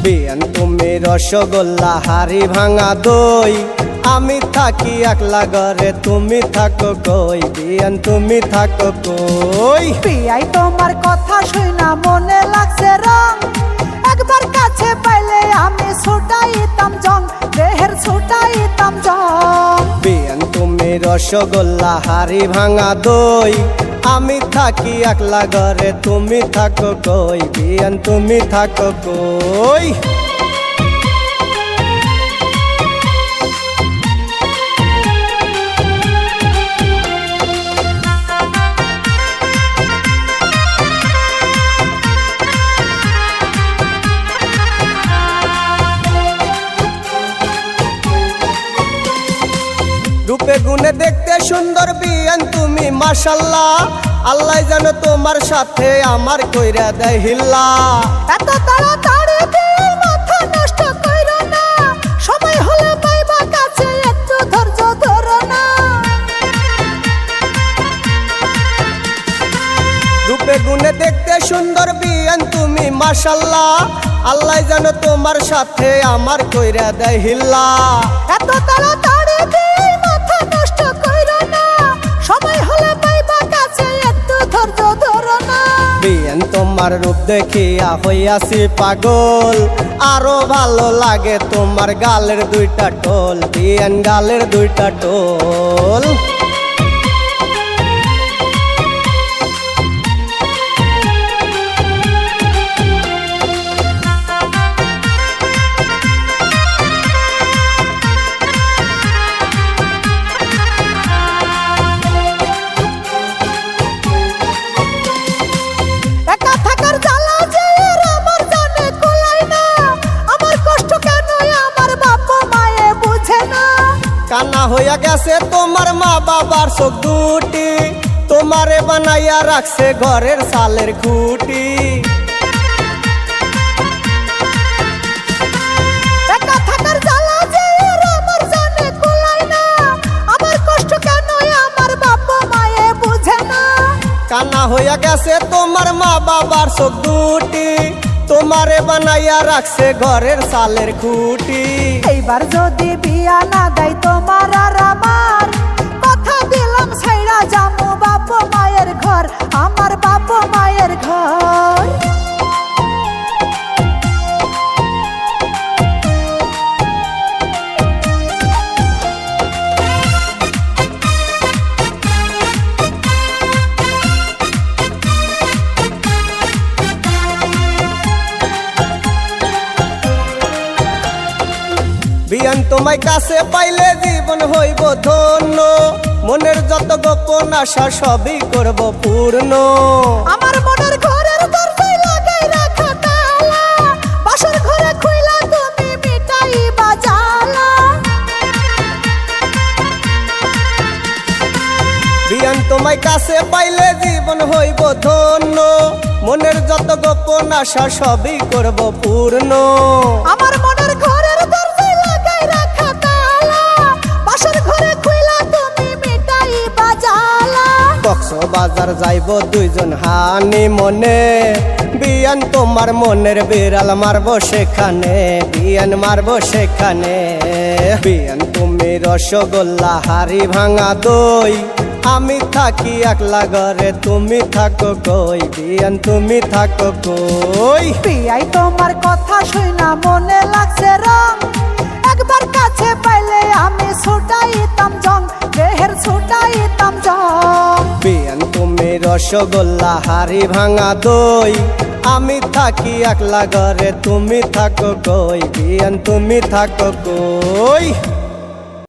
বিয়ান তুমি রসগোল্লা হাড়ি ভাঙা দই, আমি থাকি একলা ঘরে তুমি থাকো কই, বিয়ান তুমি থাকো কই। বিয়াই তোমার কথা শুনা মনে লাগছে রং, একবার কাছে পাইলে আমি ছুটাইতাম জং, দেহের ছুটাইতাম জং। বিয়ান তুমি রসগোল্লা হাড়ি ভাঙা দই, আমি থাকি একলা ঘরে তুমি থাকো কই, বিয়ান তুমি থাকো কই। রূপে গুণে দেখতে সুন্দর বিয়ান তুমি মাশাল্লাহ, আল্লাহ জানো তোমার সাথে আমার কইরা দেয় হিল্লা। এত তাড়াতাড়ি বিয়ের মাথা নষ্ট কইরো না, সময় হলে পাইবা কাছে একটু ধৈর্য ধরো না। রূপে গুণে দেখতে সুন্দর বিয়ান তুমি মাশাল্লাহ, আল্লাহ জানো তোমার সাথে আমার কইরা দেয় হিল্লা। এত তাড়াতাড়ি বিয়ের মাথা নষ্ট কইরো না, সময় হলে পাইবা কাছে একটু ধৈর্য ধরো না। বিয়ান তোমার রূপ দেখিয়া হইয়াছি পাগল, আরো ভালো লাগে তোমার গালের দুইটা টোল, বিয়ান গালের দুইটা টোল। একা থাকার জ্বালা যে আমার জানে কুলায় না, আমার কষ্ট কেন আমার বাপ মায়ে বুঝে না। কান্না হইয়া গেছে তোমার মা বাবার চোখ দুটি, তোমারে বানাইয়া রাখছে ঘরের চালের খুঁটি। একা থাকার জ্বালা যে আমার জানে কুলায় না, আমার কষ্ট কেন আমার বাপ মায়ে বুঝে না। কান্না হইয়া গেছে তোমার মা বাবার চোখ দুটি, তোমারে বানাইয়া রাখছে ঘরের চালের খুঁটি। এইবার যদি বিয়া না দেয় তোমার আর আমার, কথা দিলাম ছাইড়া যামু বাপ মায়ের ঘর, আমার বাপ মায়ের ঘর। বিয়ান তোমায় কাছে পাইলে জীবন হইব ধন্য, মনের যত গোপন আশা সবই করব পূর্ণ। আমার মনের ঘরের দরজায় লাগাই রাখা তালা, বাসর ঘরে খুইলা তুমি মিটাইবা জ্বালা। বিয়ান তোমায় কাছে পাইলে জীবন হইব ধন্য, মনের যত গোপন আশা সবই করব পূর্ণ। আমার মনের ঘরের দরজায় লাগাই রাখা তালা, বাসর ঘরে খুইলা তুমি মিটাইবা জ্বালা। কক্সবাজার যাইব দুইজন হানি মনে, বিয়ান তোমার মনের বিড়াল মারবো সেখানে, বিয়ান মারবো সেখানে। বিয়ান তুমি রসগোল্লা হাড়ি ভাঙা দই, আমি থাকি একলা ঘরে তুমি থাকো কই, বিয়ান তুমি থাকো কই। বিয়াই তোমার কথা শুনা মনে লাগছে রং, একবার কাছে পাইলে আমি ছুটাইতাম জং, দেহের ছুটাইতাম জং। বিয়ান তুমি রসগোল্লা হাড়ি ভাঙা দই, আমি থাকি একলা ঘরে তুমি থাকো কই, বিয়ান তুমি থাকো কই।